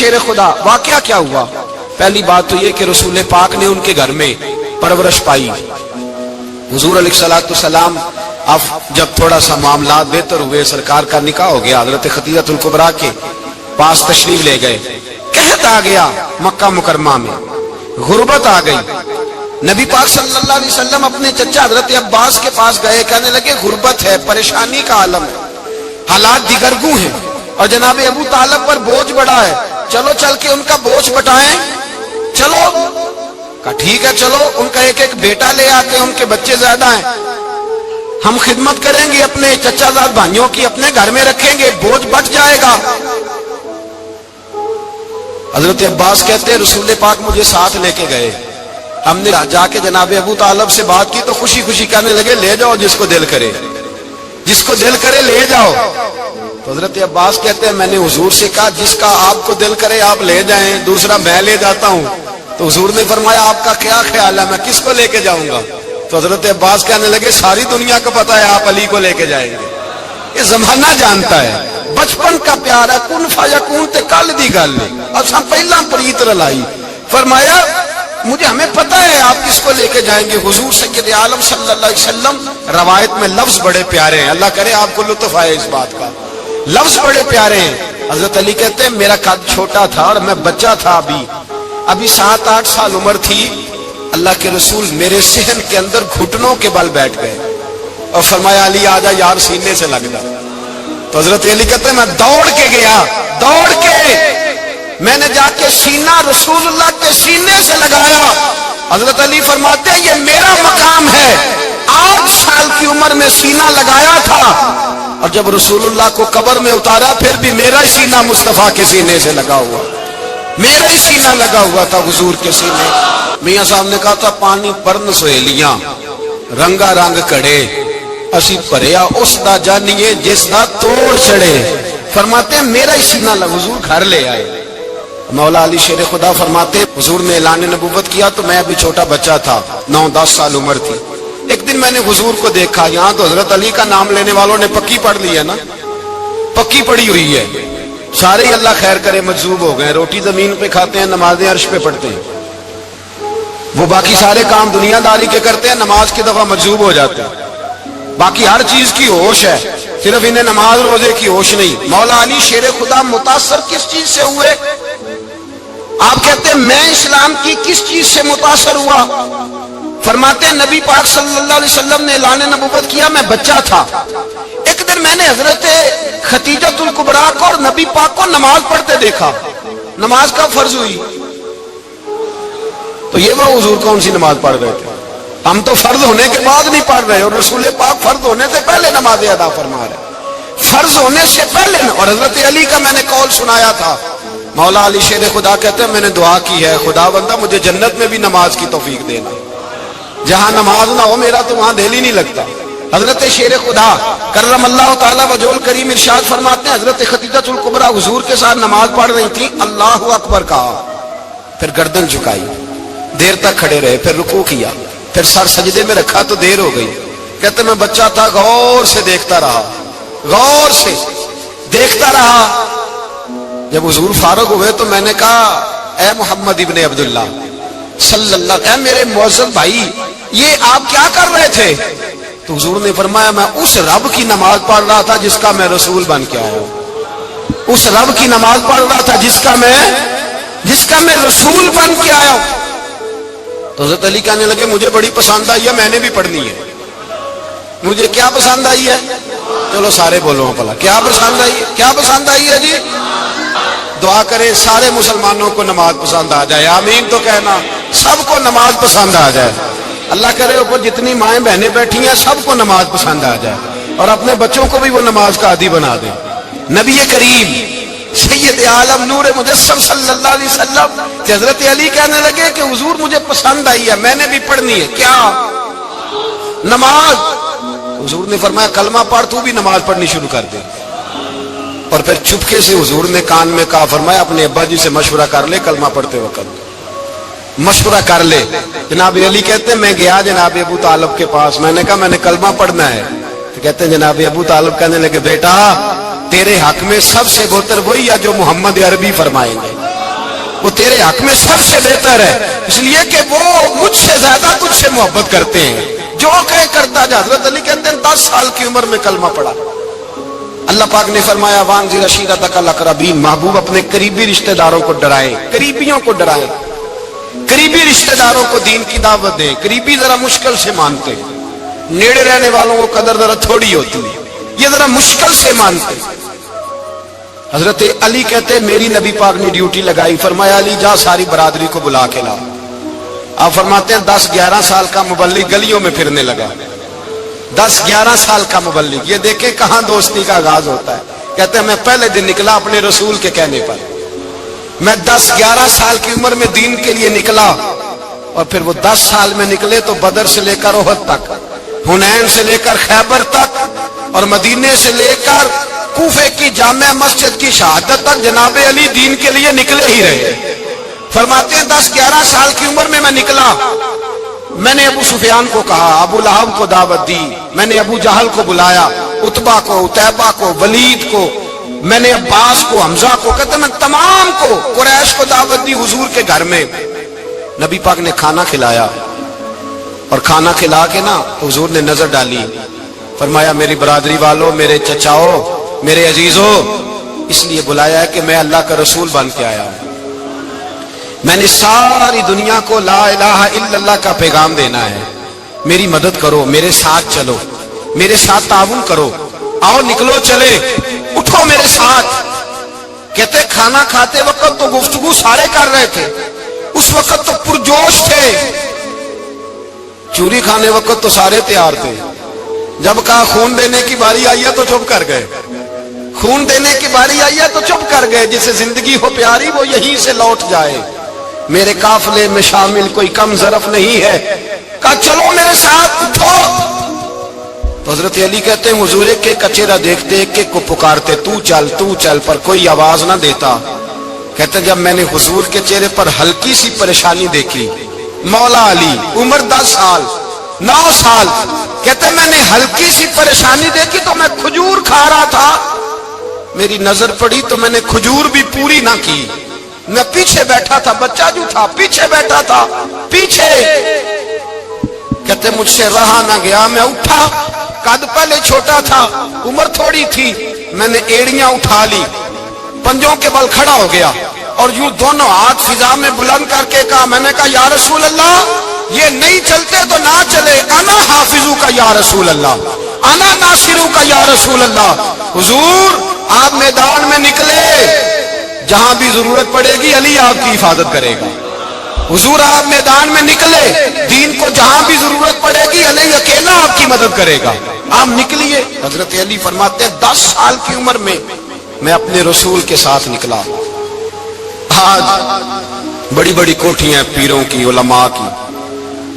شیر خدا واقعہ کیا ہوا؟ پہلی بات تو یہ کہ رسول پاک نے ان کے گھر میں پرورش پائی. حضور علیہ الصلوۃ والسلام اب جب تھوڑا سا معاملات بہتر ہوئے، سرکار کا نکاح ہو گیا، حضرت خدیجہ الکبریٰ کے پاس تشریف لے گئے. قحط آ گیا مکہ مکرمہ میں، غربت آ گئی. نبی پاک صلی اللہ علیہ وسلم اپنے چچا حضرت عباس کے پاس گئے، کہنے لگے غربت ہے، پریشانی کا عالم ہے، حالات دیگرگو ہیں، اور جناب ابو طالب پر بوجھ بڑا ہے، چلو چل کے ان کا بوجھ بٹائیں. چلو کہا ٹھیک ہے، چلو ان کا ایک ایک بیٹا لے آتے ہیں، ان کے بچے زیادہ ہیں، ہم خدمت کریں گے اپنے چچا زاد بھائیوں کی، اپنے گھر میں رکھیں گے، بوجھ بٹ جائے گا. حضرت عباس کہتے ہیں رسول پاک مجھے ساتھ لے کے گئے. ہم نے جا کے جناب ابو طالب سے بات کی تو خوشی خوشی کہنے لگے لے جاؤ جس کو دل کرے، جس کو دل کرے لے جاؤ. تو حضرت عباس کہتے ہیں میں نے حضور سے کہا جس کا آپ کو دل کرے آپ لے جائیں، دوسرا میں لے جاتا ہوں. تو حضور نے فرمایا آپ کا کیا خیال ہے، میں کس کو لے کے جاؤں گا؟ تو حضرت عباس کہنے لگے ساری دنیا کو پتا ہے آپ علی کو لے کے جائیں گے، یہ زمانہ جانتا ہے، بچپن کا پیار ہے، کن فیکون تے کل دی گل ہے، اصا پہلا پریت رلائی. فرمایا مجھے ہمیں پتا ہے آپ کس کو لے کے جائیں گے. حضور سید عالم صلی اللہ علیہ وسلم، روایت میں لفظ بڑے پیارے ہیں، اللہ کرے آپ کو لطف آئے اس بات کا، لفظ بڑے پیارے ہیں. حضرت علی کہتے ہیں میرا قد چھوٹا تھا اور میں بچہ تھا، ابھی 7-8 سال عمر تھی. اللہ کے رسول میرے صحن کے اندر گھٹنوں کے بل بیٹھ گئے اور فرمایا علی آجا یار سینے سے لگ جا. تو حضرت علی کہتے ہیں میں دوڑ کے گیا، دوڑ کے میں نے جا کے سینہ رسول اللہ کے سینے سے لگایا. حضرت علی فرماتے ہیں یہ میرا مقام ہے، 8 سال کی عمر میں سینہ لگایا تھا، اور جب رسول اللہ کو قبر میں اتارا پھر بھی میرا ہی سینہ مصطفیٰ کے سینے سے لگا ہوا، میرا ہی سینہ لگا ہوا تھا حضور کے سینے. میاں صاحب نے کہا تھا پانی پرن سہیلیاں رنگا رنگ کڑے، اسی پریا اس دا جانیے جس دا توڑ چڑے. فرماتے ہیں میرا ہی سینہ لگا، حضور گھر لے آئے. مولا علی شیر خدا فرماتے ہیں حضور نے اعلان نبوت کیا تو میں ابھی چھوٹا بچہ تھا، 9-10 سال عمر تھی. ایک دن میں نے حضور کو دیکھا، یہاں تو حضرت علی کا نام لینے والوں نے پکی پڑھ لی ہے نا، پکی پڑی ہوئی ہے، سارے ہی اللہ خیر کرے مجذوب ہو گئے، روٹی زمین پہ کھاتے ہیں، نمازیں عرش پہ پڑھتے ہیں، وہ باقی سارے کام دنیا داری کے کرتے ہیں، نماز کی دفعہ مجذوب ہو جاتے ہیں، باقی ہر چیز کی ہوش ہے، صرف انہیں نماز روزے کی ہوش نہیں. مولا علی شیر خدا متاثر کس چیز سے ہوئے؟ آپ کہتے ہیں میں اسلام کی کس چیز سے متاثر ہوا؟ فرماتے ہیں نبی پاک صلی اللہ علیہ وسلم نے اعلان نبوت کیا، میں بچہ تھا. ایک دن میں نے حضرت خدیجہ الکبریٰ کو اور نبی پاک کو نماز پڑھتے دیکھا. نماز کا فرض ہوئی تو یہ وہ حضور کون سی نماز پڑھ رہے تھے؟ ہم تو فرض ہونے کے بعد نہیں پڑھ رہے، اور رسول پاک فرض ہونے سے پہلے نماز ادا فرما رہے، فرض ہونے سے پہلے. اور حضرت علی کا میں نے قول سنایا تھا. مولا علی شیر خدا کہتے ہیں میں نے دعا کی ہے خدا بندہ مجھے جنت میں بھی نماز کی توفیق دینا، جہاں نماز نہ ہو میرا تو وہاں دل ہی نہیں لگتا. حضرت شیر خدا کرم اللہ تعالیٰ وجہ الکریم ارشاد فرماتے ہیں حضرت خدیجہ الکبریٰ حضور کے ساتھ نماز پڑھ رہی تھی، اللہ اکبر کہا، پھر گردن جھکائی، دیر تک کھڑے رہے، پھر رکوع کیا، پھر سر سجدے میں رکھا تو دیر ہو گئی. کہتے میں بچہ تھا، غور سے دیکھتا رہا، غور سے دیکھتا رہا. جب حضور فارغ ہوئے تو میں نے کہا اے محمد ابن عبداللہ صلی اللہ، اے میرے معزز بھائی یہ آپ کیا کر رہے تھے؟ تو حضور نے فرمایا میں اس رب کی نماز پڑھ رہا تھا جس کا میں رسول بن کے آیا ہوں، اس رب کی نماز پڑھ رہا تھا جس کا میں رسول بن کے آیا ہوں. تو حضرت علی کہنے لگے مجھے بڑی پسند آئی ہے، میں نے بھی پڑھنی ہے. مجھے کیا پسند آئی ہے؟ چلو سارے بولو پلا کیا پسند آئی ہے؟ کیا پسند آئی ہے جی؟ دعا کرے سارے مسلمانوں کو نماز پسند آ جائے، آمین تو کہنا، سب کو نماز پسند آ جائے. اللہ کرے اوپر جتنی مائیں بہنیں بیٹھی ہیں سب کو نماز پسند آ جائے، اور اپنے بچوں کو بھی وہ نماز کا عادی بنا دیں. نبی کریم سید عالم نور مجسم صلی اللہ علیہ وسلم کہ حضرت علی کہنے لگے کہ حضور مجھے پسند آئی ہے، میں نے بھی پڑھنی ہے. کیا؟ نماز. حضور نے فرمایا کلمہ پڑھ، تو بھی نماز پڑھنی شروع کر دے. اور پھر چپکے سے حضور نے کان میں کہا، فرمایا اپنے ابا جی سے مشورہ کر لے، کلمہ پڑھتے وقت مشورہ کر لے. جناب علی کہتے ہیں میں گیا جناب ابو طالب کے پاس، میں نے کہا میں نے کلمہ پڑھنا ہے. تو کہتے ہیں جناب ابو طالب کہنے لگے بیٹا تیرے حق میں سب سے بہتر وہی ہے جو محمد عربی فرمائیں گے. وہ تیرے حق میں سب سے بہتر ہے، اس لیے کہ وہ مجھ سے زیادہ تجھ سے محبت کرتے ہیں، جو کہے کرتا جا۔ حضرت علی کہتے ہیں 10 سال کی عمر میں کلمہ پڑھا۔ اللہ پاک نے فرمایا وانذر عشیرتک الاقربین، محبوب اپنے قریبی رشتہ داروں کو ڈرائیں، قریبیوں کو ڈرائیں، قریبی رشتہ داروں کو دین کی دعوت دیں۔ قریبی ذرا مشکل سے مانتے ہیں، نیڑے رہنے والوں کو قدر ذرا تھوڑی ہوتی ہے، یہ ذرا مشکل سے مانتے۔ حضرت علی کہتے میری نبی پاک نے ڈیوٹی لگائی، فرمایا علی جا ساری برادری کو بلا کے لا۔ آپ فرماتے ہیں 10-11 سال کا مبلغ گلیوں میں پھرنے لگا، 10-11 سال کا مبلغ، یہ دیکھیں کہاں دوستی کا آغاز ہوتا ہے۔ کہتے ہیں میں پہلے دن نکلا اپنے رسول کے کہنے پر، میں 10-11 سال کی عمر میں دین کے لیے نکلا، اور پھر وہ 10 سال میں نکلے تو بدر سے لے کر احد تک، حنین سے لے کر خیبر تک، اور مدینے سے لے کر کوفے کی جامع مسجد کی شہادت تک جناب علی دین کے لیے نکلے ہی رہے۔ فرماتے ہیں 10-11 سال کی عمر میں نکلا، میں نے ابو سفیان کو کہا، ابو لہب کو دعوت دی، میں نے ابو جہل کو بلایا، عتبہ کو، عتیبہ کو، ولید کو، میں نے عباس کو، حمزہ کو، کہتے میں تمام کو، قریش کو دعوت دی حضور کے گھر میں۔ نبی پاک نے کھانا کھلایا، اور کھانا کھلا کے نا حضور نے نظر ڈالی، فرمایا میری برادری والوں، میرے چچاؤ، میرے عزیزوں، اس لیے بلایا ہے کہ میں اللہ کا رسول بن کے آیا ہوں، میں نے ساری دنیا کو لا الہ الا اللہ کا پیغام دینا ہے، میری مدد کرو، میرے ساتھ چلو، میرے ساتھ تعاون کرو، آؤ نکلو چلے، اٹھو میرے ساتھ۔ کہتے کھانا کھاتے وقت تو گفتگو سارے کر رہے تھے، اس وقت تو پرجوش تھے، چوری کھانے وقت تو سارے تیار تھے، جب کہا خون دینے کی باری آئی ہے تو چپ کر گئے، خون دینے کی باری آئی ہے تو چپ کر گئے، جسے زندگی ہو پیاری وہ یہیں سے لوٹ جائے، میرے قافلے میں شامل کوئی کم ظرف نہیں ہے، کہا چلو میرے ساتھ اٹھو۔ تو حضرت علی کہتے ہیں حضور ایک ایک چہرہ دیکھتے، ایک ایک کو پکارتے، تو چل، پر کوئی آواز نہ دیتا۔ کہتے جب میں نے حضور کے چہرے پر ہلکی سی پریشانی دیکھی، مولا علی عمر 10 سال 9 سال، کہتے میں نے ہلکی سی پریشانی دیکھی تو میں کھجور کھا رہا تھا، میری نظر پڑی تو میں نے کھجور بھی پوری نہ کی، میں پیچھے بیٹھا تھا، بچہ جو تھا پیچھے بیٹھا تھا، پیچھے۔ کہتے مجھ سے رہا نہ گیا، میں اٹھا، قد پہلے چھوٹا تھا، عمر تھوڑی تھی، میں نے ایڑیاں اٹھا لی، پنجوں کے بل کھڑا ہو گیا، اور یوں دونوں ہاتھ فضا میں بلند کر کے کہا، میں نے کہا یا رسول اللہ یہ نہیں چلتے تو نہ چلے، انا حافظو کا یا رسول اللہ، انا ناصرو کا یا رسول اللہ۔ حضور آپ میدان میں نکلے، جہاں بھی ضرورت پڑے گی علی آپ کی حفاظت کرے گا۔ حضور آپ میدان میں نکلے، دین کو جہاں بھی ضرورت پڑے گی علی اکیلا آپ کی مدد کرے گا، آپ نکلیے۔ حضرت علی فرماتے ہیں 10 سال کی عمر میں میں اپنے رسول کے ساتھ نکلا۔ آج بڑی بڑی کوٹھیاں پیروں کی، علماء کی،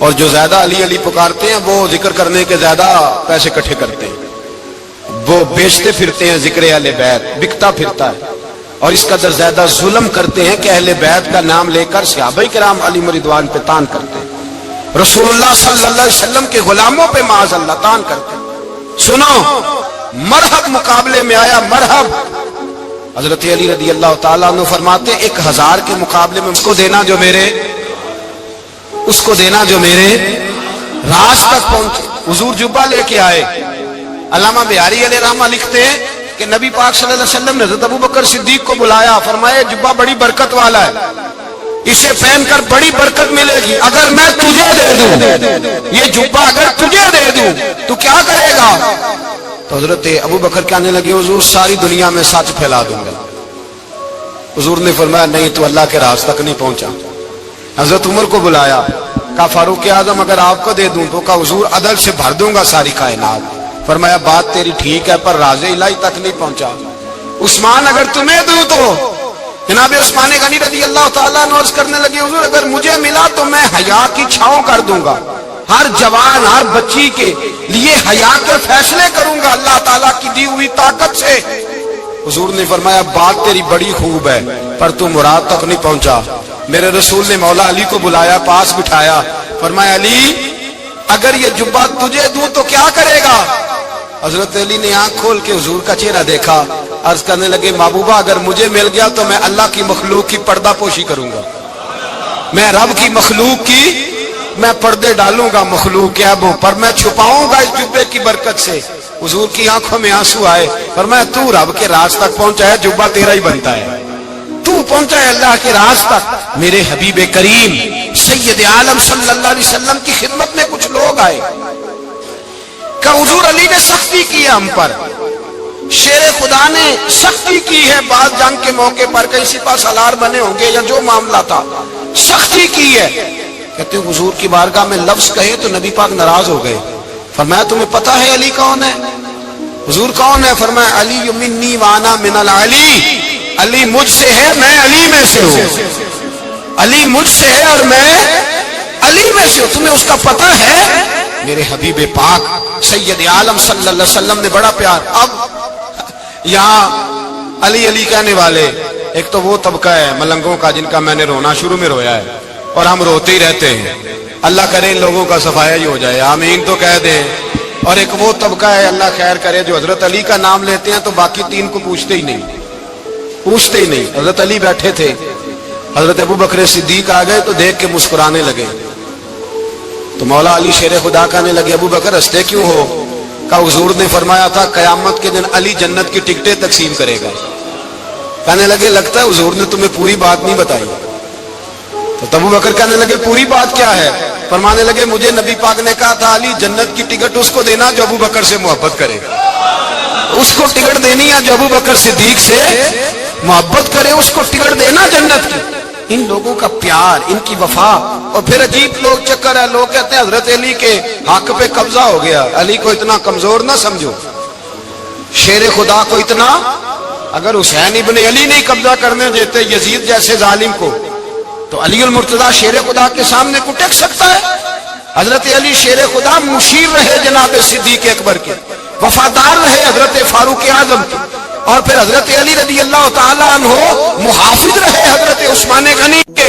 اور جو زیادہ علی علی پکارتے ہیں وہ ذکر کرنے کے زیادہ پیسے اکٹھے کرتے ہیں، وہ بیچتے پھرتے ہیں، ذکر اہل بیت بکتا پھرتا ہے، اور اس قدر زیادہ ظلم کرتے ہیں کہ اہل بیت کا نام لے کر صحابہ کرام علی رضوان پہ تان کرتے ہیں، رسول اللہ صلی اللہ علیہ وسلم کے غلاموں پہ معاذ اللہ تان کرتے ہیں۔ سنو، مرحب مقابلے میں آیا، مرحب۔ حضرت علی رضی اللہ تعالیٰ عنہ فرماتے 1000 کے مقابلے میں اس کو دینا جو میرے راز تک پہنچے۔ حضور جبہ لے کے آئے۔ علامہ بہاری علیہ رحمہ لکھتے ہیں کہ نبی پاک صلی اللہ علیہ وسلم نے حضرت ابوبکر صدیق کو بلایا، فرمایا جبہ بڑی برکت والا ہے، اسے پہن کر بڑی برکت ملے گی، اگر میں تجھے دے دوں یہ جبہ، اگر تجھے دے دوں تو کیا کرے گا؟ تو حضرت ابوبکر کہنے لگے حضور ساری دنیا میں سچ پھیلا دوں گا۔ حضور نے فرمایا نہیں، تو اللہ کے راز تک نہیں پہنچا۔ حضرت عمر کو بلایا، کہا فاروق اعظم اگر آپ کو دے دوں تو، کہا حضور عدل سے بھر دوں گا ساری کائنات۔ فرمایا بات تیری ٹھیک ہے پر راز الہی تک نہیں پہنچا۔ عثمان اگر تمہیں دوں تو، جناب عثمان غنی رضی اللہ تعالیٰ عنہ عرض کرنے لگے حضور اگر مجھے ملا تو میں حیا کی چھاؤں کر دوں گا، ہر جوان ہر بچی کے لیے حیا کے فیصلے کروں گا اللہ تعالیٰ کی دی ہوئی طاقت سے۔ حضور نے فرمایا بات تیری بڑی خوب ہے پر تو مراد تک نہیں پہنچا۔ میرے رسول نے مولا علی کو بلایا، پاس بٹھایا، فرمایا علی اگر یہ جبہ تجھے دوں تو کیا کرے گا؟ حضرت علی نے آنکھ کھول کے حضور کا چہرہ دیکھا، عرض کرنے لگے محبوبہ اگر مجھے مل گیا تو میں اللہ کی مخلوق کی پردہ پوشی کروں گا، میں رب کی مخلوق کی میں پردے ڈالوں گا مخلوق کے عیبوں پر، میں چھپاؤں گا اس جبے کی برکت سے۔ حضور کی آنکھوں میں آنسو آئے، فرمایا تو رب کے راز تک پہنچا ہے، جبہ تیرا ہی بنتا ہے، تو پہنچا ہے اللہ کے راز تک۔ میرے حبیب کریم سید عالم صلی اللہ علیہ وسلم کی خدمت میں کچھ لوگ آئے کہ حضور علی نے سختی کی ہے ہم پر، شیر خدا نے سختی کی ہے، بعض جنگ کے موقع پر کئی سپاہ سالار بنے ہوں گے یا جو معاملہ تھا، سختی کی ہے۔ کہتے ہیں حضور کی بارگاہ میں لفظ کہے تو نبی پاک ناراض ہو گئے۔ فرمایا تمہیں پتہ ہے علی کون ہے؟ حضور کون ہے؟ فرمایا علی منی وانا من العلی، علی مجھ سے ہے میں علی میں سے ہوں، علی مجھ سے ہے اور میں علی میں سے ہوں، تمہیں اس کا پتہ ہے؟ میرے حبیب پاک سید عالم صلی اللہ علیہ وسلم نے بڑا پیار۔ اب یہاں علی علی کہنے والے ایک تو وہ طبقہ ہے ملنگوں کا جن کا میں نے رونا شروع میں رویا ہے اور ہم روتے ہی رہتے ہیں، اللہ کرے ان لوگوں کا صفایا ہی ہو جائے، آمین تو کہہ دیں۔ اور ایک وہ طبقہ ہے اللہ خیر کرے جو حضرت علی کا نام لیتے ہیں تو باقی تین کو پوچھتے ہی نہیں، پوچھتے ہی نہیں۔ حضرت علی بیٹھے تھے، حضرت ابو بکر صدیق آ گئے تو دیکھ کے مسکرانے لگے، تو مولا علی شیر خدا کہنے لگے ابو بکر ہنستے کیوں ہو؟ کہ حضور نے فرمایا تھا قیامت کے دن علی جنت کی ٹکٹیں تقسیم کرے گا۔ کہنے لگے لگتا ہے حضور نے تمہیں پوری بات نہیں بتائی۔ تو ابو بکر کہنے لگے پوری بات کیا ہے؟ فرمانے لگے مجھے نبی پاک نے کہا تھا علی جنت کی ٹکٹ اس کو دینا جو ابو بکر سے محبت کرے، اس کو ٹکٹ دینی ہے جو ابو بکر صدیق سے محبت کرے، اس کو ٹکٹ دینا جنت کی۔ ان لوگوں کا پیار، ان کی وفا۔ اور پھر عجیب لوگ چکر ہے، لوگ کہتے ہیں حضرت علی کے حق پہ قبضہ ہو گیا، علی کو اتنا کمزور نہ سمجھو، شیر خدا کو اتنا، اگر حسین ابن علی نہیں قبضہ کرنے دیتے یزید جیسے ظالم کو تو علی المرتضیٰ شیر خدا کے سامنے کو ٹک سکتا ہے؟ حضرت علی شیر خدا مشیر رہے جناب صدیق اکبر کے، وفادار رہے حضرت فاروق اعظم کے، اور پھر حضرت علی رضی اللہ تعالیٰ عنہ محافظ رہے حضرت عثمان غنی کے،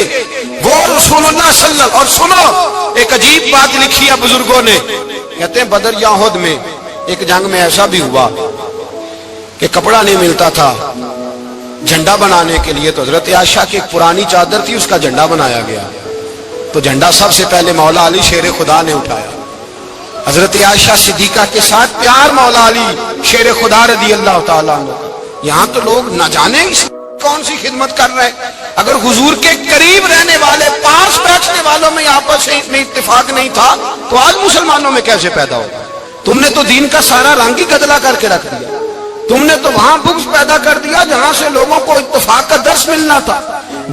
وہ رسول اللہ صلی اللہ علیہ وسلم۔ اور سنو ایک عجیب بات لکھی ہے بزرگوں نے، کہتے ہیں بدر یا احد میں ایک جنگ میں ایسا بھی ہوا کہ کپڑا نہیں ملتا تھا جھنڈا بنانے کے لیے، تو حضرت عائشہ کی ایک پرانی چادر تھی، اس کا جھنڈا بنایا گیا، تو جھنڈا سب سے پہلے مولا علی شیر خدا نے اٹھایا۔ حضرت عائشہ صدیقہ کے ساتھ پیار مولا علی شیر خدا رضی اللہ تعالیٰ عنہ۔ یہاں تو لوگ نہ جانے کون سی خدمت کر رہے ہیں۔ اگر حضور کے قریب رہنے والے پاس بیٹھنے والوں میں آپس میں اتفاق نہیں تھا تو آج مسلمانوں میں کیسے پیدا ہوگا؟ تم نے تو دین کا سارا رنگ ہی گدلا کر کے رکھ دیا، تم نے تو وہاں بغض پیدا کر دیا جہاں سے لوگوں کو اتفاق کا درس ملنا تھا،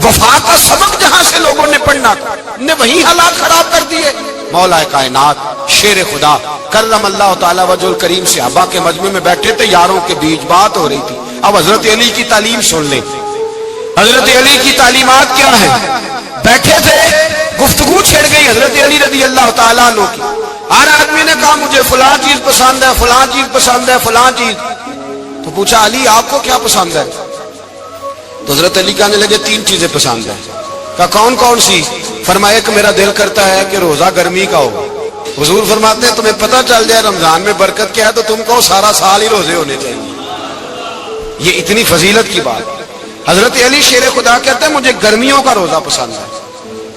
وفا کا سبق جہاں سے لوگوں نے پڑھنا تھا، نے وہی حالات خراب کر دیے۔ مولا کائنات شیر خدا کرم اللہ تعالیٰ وجہ الکریم صحابہ کے مجمع میں بیٹھے تھے، یاروں کے بیچ بات ہو رہی تھی۔ اب حضرت علی کی تعلیم سن لیں، حضرت علی کی تعلیمات کیا ہیں؟ بیٹھے تھے، گفتگو چھڑ گئی حضرت علی رضی اللہ تعالیٰ عنہ کی، ہر آدمی نے کہا مجھے فلاں چیز پسند ہے، فلاں چیز پسند ہے، فلاں چیز۔ تو پوچھا علی آپ کو کیا پسند ہے؟ تو حضرت علی کہنے لگے تین چیزیں پسند ہیں۔ کہا کون کون سی؟ فرمایا کہ میرا دل کرتا ہے کہ روزہ گرمی کا ہو۔ حضور فرماتے ہیں تمہیں پتہ چل جائے رمضان میں برکت کیا ہے تو تم کو سارا سال ہی روزے ہونے چاہیے، یہ اتنی فضیلت کی بات۔ حضرت علی شیر خدا کہتے ہیں مجھے گرمیوں کا روزہ پسند ہے،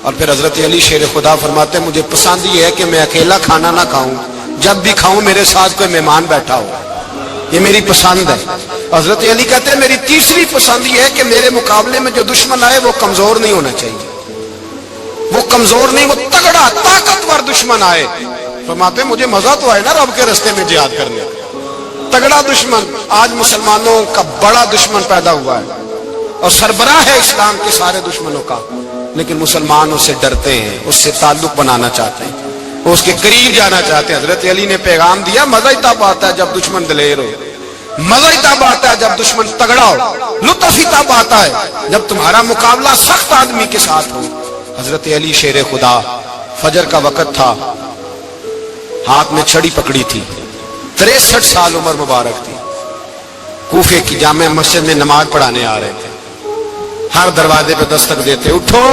اور پھر حضرت علی شیر خدا فرماتے ہیں مجھے پسند یہ ہے کہ میں اکیلا کھانا نہ کھاؤں، جب بھی کھاؤں میرے ساتھ کوئی مہمان بیٹھا ہو، یہ میری پسند ہے۔ حضرت علی کہتے ہیں میری تیسری پسند یہ ہے کہ میرے مقابلے میں جو دشمن آئے وہ کمزور نہیں ہونا چاہیے، وہ کمزور نہیں، وہ تگڑا طاقتور دشمن آئے۔ فرماتے ہیں مجھے مزہ تو آئے نا رب کے راستے میں جہاد کرنے کا، تگڑا دشمن۔ آج مسلمانوں کا بڑا دشمن پیدا ہوا ہے اور سربراہ ہے اسلام کے سارے دشمنوں کا، لیکن مسلمان اس سے ڈرتے ہیں، اس سے تعلق بنانا چاہتے ہیں، وہ اس کے قریب جانا چاہتے ہیں۔ حضرت علی نے پیغام دیا مزہ ہی تب آتا ہے جب دشمن دلیر ہو، مزہ ہی تب آتا ہے جب دشمن تگڑا ہو، لطف ہی تب آتا ہے جب تمہارا مقابلہ سخت آدمی کے ساتھ ہو۔ حضرت علی شیر خدا، فجر کا وقت تھا، ہاتھ میں چھڑی پکڑی تھی، 63 سال عمر مبارک تھی، کوفے کی جامع مسجد میں نماز پڑھانے آ رہے تھے، ہر دروازے پہ دستک دیتے اٹھو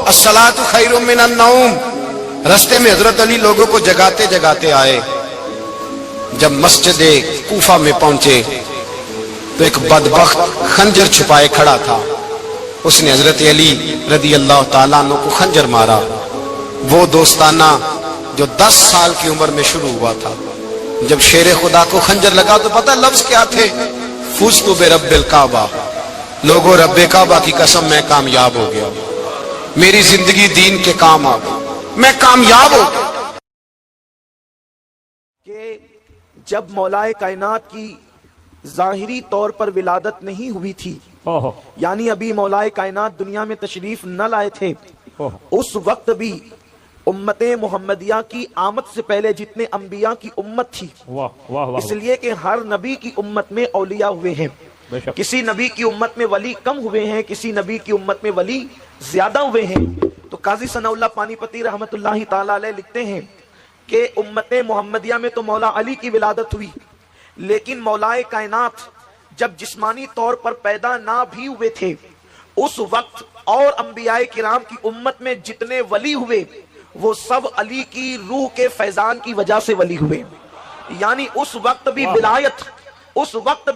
الصلاۃ خیر من النوم۔ رستے میں حضرت علی لوگوں کو جگاتے جگاتے آئے، جب مسجد کوفہ میں پہنچے تو ایک بدبخت خنجر چھپائے کھڑا تھا، اس نے حضرت علی رضی اللہ تعالیٰ عنہ کو خنجر مارا۔ وہ دوستانہ جو 10 سال کی عمر میں شروع ہوا تھا، جب شیر خدا کو خنجر لگا تو پتہ لفظ کیا تھے؟ فزت برب الکعبہ، لوگوں رب کعبہ کی قسم میں کامیاب ہو گیا، میری زندگی دین کے کام آ گئی، میں کامیاب ہو گیا۔ کہ جب مولائے کائنات کی ظاہری طور پر ولادت نہیں ہوئی تھی، یعنی ابھی مولائے کائنات دنیا میں تشریف نہ لائے تھے، اس وقت بھی امت محمدیہ کی آمد سے پہلے جتنے انبیاء کی امت تھی، اس لیے کہ ہر نبی کی امت میں اولیاء ہوئے ہیں، کسی نبی کی امت میں ولی کم ہوئے ہیں، کسی نبی کی امت میں ولی زیادہ ہوئے ہیں۔ تو قاضی ثناء اللہ پانی پتی رحمت اللہ تعالیٰ علیہ لکھتے ہیں کہ امت محمدیہ میں تو مولا علی کی ولادت ہوئی، لیکن مولائے کائنات جب جسمانی طور پر پیدا نہ بھی ہوئے تھے، اس وقت اور انبیاء کرام کی امت میں جتنے ولی ہوئے وہ سب علی کی روح کے فیضان کی وجہ سے ولی ہوئے، یعنی اس وقت بھی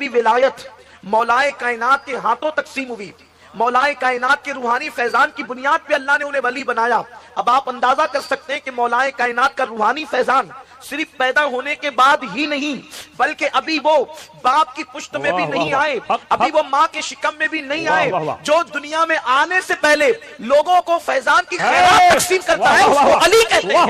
ولایت مولائے کائنات کے ہاتھوں تقسیم ہوئی، مولائے کائنات کے روحانی فیضان کی بنیاد پہ اللہ نے انہیں ولی بنایا۔ اب آپ اندازہ کر سکتے ہیں کہ مولائے کائنات کا روحانی فیضان صرف پیدا ہونے کے بعد ہی نہیں، بلکہ ابھی وہ باپ کی پشت میں بھی نہیں آئے، ابھی وہ ماں کے شکم میں بھی نہیں آئے، جو دنیا میں آنے سے پہلے لوگوں کو فیضان کی خیرات تقسیم کرتا ہے اس کو علی کہتے ہیں۔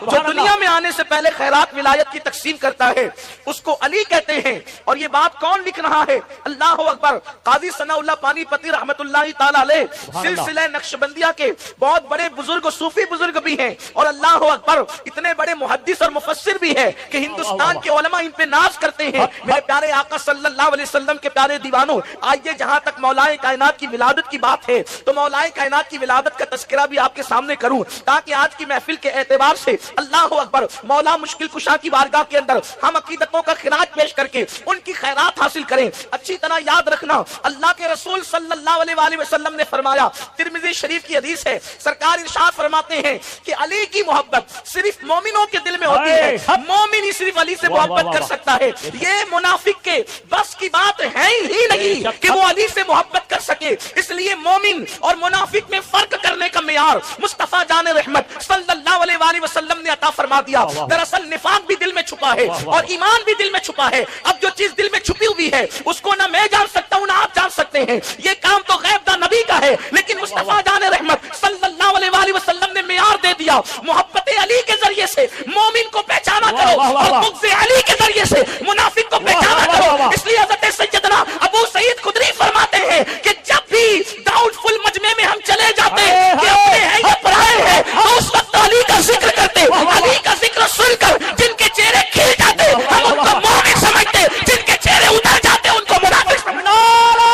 جو دنیا میں آنے سے پہلے خیرات ولایت کی تقسیم کرتا ہے اس کو علی کہتے ہیں۔ اور یہ بات کون لکھ رہا ہے؟ اللہ اکبر، قاضی ثناء اللہ پانی پتی رحمت اللہ تعالیٰ علیہ سلسلہ نقشبندیہ کے بہت بڑے بزرگ صوفی بزرگ بھی ہیں، اور اللہ اکبر اتنے بڑے محدث اور مفسر بھی ہے کہ ہندوستان کے علماء ان پہ ناز کرتے ہیں۔ میرے پیارے آقا صلی اللہ علیہ وسلم کے پیارے دیوانوں، آئیے جہاں تک مولائے کائنات کی ولادت کی بات ہے تو مولائے کائنات کی ولادت کا تذکرہ بھی آپ کے سامنے کروں، تاکہ آج کی محفل کے اعتبار سے اللہ اکبر مولا مشکل کشا کی بارگاہ کے اندر ہم عقیدتوں کا خراج پیش کر کے ان کی خیرات حاصل کریں۔ اچھی طرح یاد رکھنا، اللہ کے رسول صلی اللہ علیہ وآلہ وسلم نے فرمایا، ترمذی شریف کی حدیث ہے، سرکار ارشاد فرماتے ہیں کہ علی کی محبت صرف مومنوں کے دل میں ہوتی ہے، مومن ہی صرف علی سے محبت کر سکتا ہے۔ یہ منافق کے بس کی بات ہے ہی نہیں کہ وہ علی سے محبت کر سکے، اس لیے مومن اور منافق میں فرق کرنے کا معیار مصطفیٰ جان رحمت صلی اللہ علیہ وآلہ وسلم نے عطا فرما دیا۔ دراصل نفاق بھی دل میں چھپا ہے اور ایمان بھی دل میں چھپا ہے۔ اب جو چیز دل میں چھپی ہوئی ہے اس کو نہ میں جان سکتا ہوں نہ آپ جان سکتے ہیں، یہ کام تو غیب دا نبی کا ہے، لیکن مصطفیٰ جان رحمت صلی اللہ علیہ وآلہ وسلم نے معیار دے دیا۔ محبت علی کے ذریعے سے مومن کو پہچانا کرو اور بغض علی کے ذریعے سے منافق کو پہچانا کرو۔ اس لیے حضرت سیدنا ابو سعید خدری فرماتے ہیں کہ جب بھی ڈاؤٹ فل مجمع میں ہم چلے جاتے کہ اپنے ہیں یا پرائے ہیں تو اس وقت علی کا ذکر کرتے، علی کا ذکر سن کر جن کے چہرے کھل جاتے ہم ان کو مومن سمجھتے، جن کے چہرے اتر جاتے ان کو منافق سمجھتے۔ نعرہ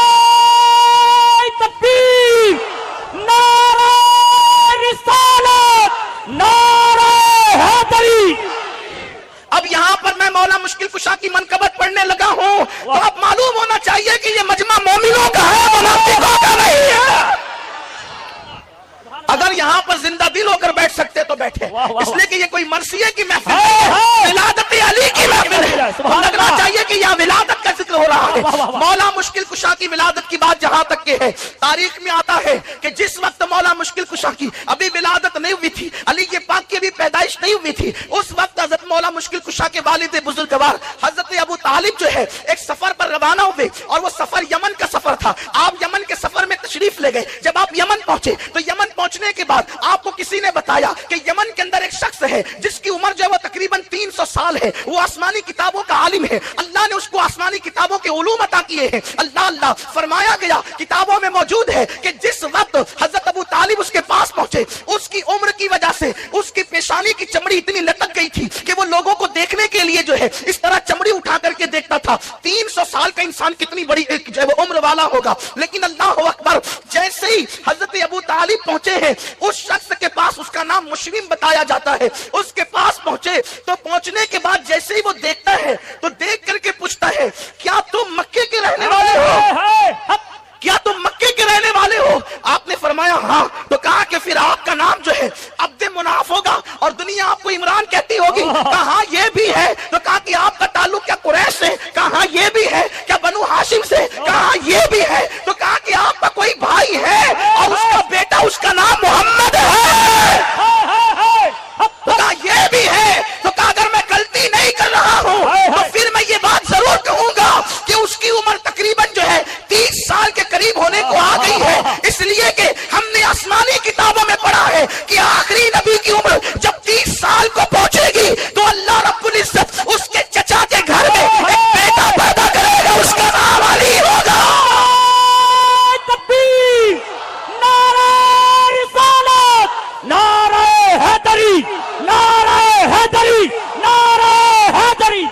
تکبیر، نعرہ رسالت، نعرہ حیدری۔ اب یہاں پر میں مولا مشکل کشا کی منقبت پڑھنے لگا ہوں تو اب معلوم ہونا چاہیے کہ یہ مجمع مومنوں کا ہے، منافقوں کا نہیں ہے۔ اگر یہاں پر زندہ دل ہو کر بیٹھ سکتے تو بیٹھے، اس لیے کہ یہ کوئی مرثیے کی محفل ہے، ولادت علی کی محفل ہے، لگنا چاہیے کہ یہاں ولادت کا ذکر ہو رہا ہے۔ مولا مشکل کشا کی ولادت کی بات جہاں تک کہ ہے، تاریخ میں آتا ہے کہ جس وقت مولا مشکل کشا کی ابھی ولادت نہیں ہوئی تھی، علی کے پاک کی ابھی پیدائش نہیں ہوئی تھی، اس وقت حضرت مولا مشکل کشا کے والد بزرگوار حضرت ابو طالب جو ہے ایک سفر پر روانہ ہوئے، اور وہ سفر یمن کا سفر تھا۔ آپ یمن کے سفر میں تشریف لے گئے۔ جب آپ یمن پہنچے تو یمن پہنچنے کے بعد آپ کو کسی نے بتایا کہ یمن کے اندر ایک شخص ہے جس کی عمر جو ہے وہ تقریباً 300 سال ہے، وہ آسمانی کتابوں کا عالم ہے، اللہ نے اس کو آسمانی کتابوں کے علوم عطا کیے ہیں۔ اللہ فرمایا گیا کتابوں میں موجود ہے کہ جس وقت حضرت ابو طالب اس کے پاس پہنچے، اس کی عمر کی وجہ سے اس کی پیشانی کی چمڑی اتنی لٹک گئی تھی کہ وہ لوگوں کو دیکھنے کے لیے جو ہے اس طرح چمڑی اٹھا کر کے دیکھتا تھا۔ 300 سال کا انسان کتنی بڑی جو ہے وہ عمر والا ہوگا، لیکن اللہ اکبر جیسے ہی حضرت ابو طالب پہنچے ہیں اس شخص کے پاس، اس کا نام مشرم بتایا جاتا ہے، اس کے پاس پہنچے تو پہنچنے کے بعد جیسے ہی وہ دیکھتا ہے تو دیکھ کر کے پوچھتا ہے کیا تم مکے کے رہنے والے ہو؟ کیا تم مکے کے رہنے والے ہو؟ آپ نے فرمایا ہاں۔ تو کہا کہ پھر آپ کا نام جو ہے عبد مناف ہوگا اور دنیا آپ کو عمران کہتی ہوگی۔ کہا یہ بھی ہے۔ تو کہا کہ آپ کا تعلق کیا قریش سے؟ کہا یہ بھی ہے۔ کیا اس لیے کہ ہم نے آسمانی کتابوں میں پڑھا ہے کہ آخری نبی کی عمر جب 30 سال کو پہنچے گی تو اللہ رب العزت اس کے چچا کے گھر میں ایک بیٹا پیدا کرے گا، اس کا نام علی ہوگا۔ تکبیر، نعرہ رسالت، نعرہ حیدری، نعرہ حیدری، نعرہ حیدری۔